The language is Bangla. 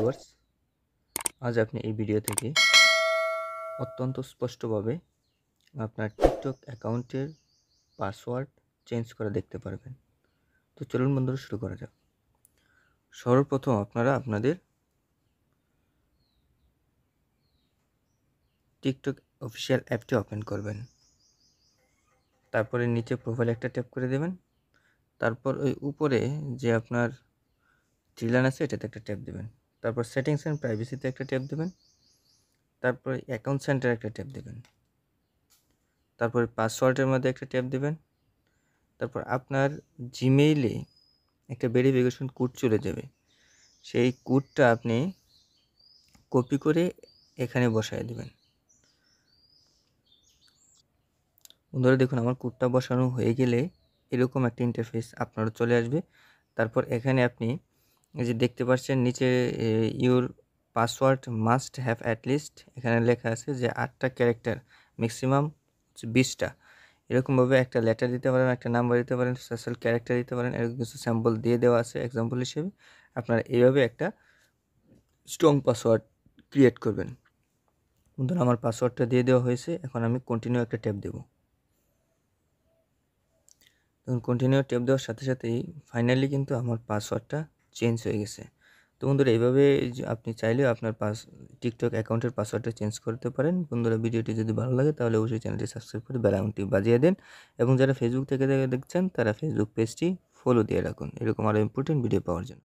ভিউয়ার্স, আজ আপনি এই ভিডিও থেকে অত্যন্ত স্পষ্টভাবে আপনার টিকটক অ্যাকাউন্টের পাসওয়ার্ড চেঞ্জ করে দেখতে পারবেন। তো চলুন বন্ধুরা শুরু করা যাক। সর্বপ্রথম আপনারা আপনাদের টিকটক অফিসিয়াল অ্যাপটি ওপেন করবেন। তারপরে নিচে প্রোফাইল একটা ট্যাপ করে দেবেন। তারপর ওই উপরে যে আপনার থ্রিলাইন আছে এটাতে একটা ট্যাপ দেবেন। তারপর সেটিংস অ্যান্ড প্রাইভেসিতে একটা ট্যাপ দেবেন। তারপরে অ্যাকাউন্ট সেন্টারে একটা ট্যাপ দেবেন। তারপরে পাসওয়ার্ডের মধ্যে একটা ট্যাপ দেবেন। তারপর আপনার জিমেইলে একটা ভেরিফিকেশন কোড চলে যাবে। সেই কোডটা আপনি কপি করে এখানে বসায় দেবেন। বন্ধুরা দেখুন, আমার কোডটা বসানো হয়ে গেলে এরকম একটা ইন্টারফেস আপনারও চলে আসবে। তারপর এখানে আপনি এই যে দেখতে পাচ্ছেন নিচে your password must have at least, এখানে লেখা আছে যে 8টা ক্যারেক্টার, ম্যাক্সিমাম 20টা। এরকমভাবে একটা লেটার দিতে পারেন, একটা নাম্বার দিতে পারেন, স্পেশাল ক্যারেক্টার দিতে পারেন। এরকম কিছু স্যাম্পল দিয়ে দেওয়া আছে এক্সাম্পল হিসেবে। আপনারা এইভাবে একটা স্ট্রং পাসওয়ার্ড ক্রিয়েট করবেন। বন্ধুরা আমার পাসওয়ার্ডটা দিয়ে দেওয়া হয়েছে, এখন আমি কন্টিনিউ একটা ট্যাপ দেব। তখন কন্টিনিউ ট্যাপ দেওয়ার সাথে সাথেই ফাইনালি কিন্তু আমার পাসওয়ার্ডটা চেঞ্জ হয়ে গেছে। তো বন্ধুরা এইভাবে আপনি চাইলেও আপনার টিকটক অ্যাকাউন্টের পাসওয়ার্ডটা চেঞ্জ করতে পারেন। বন্ধুরা ভিডিওটি যদি ভালো লাগে তাহলে অবশ্যই চ্যানেলটি সাবস্ক্রাইব করে বেল আইকনটি বাজিয়ে দেন, এবং যারা ফেসবুক থেকে দেখছেন তারা ফেসবুক পেজটি ফলো দিয়ে রাখুন এরকম আরও ইম্পর্টেন্ট ভিডিও পাওয়ার জন্য।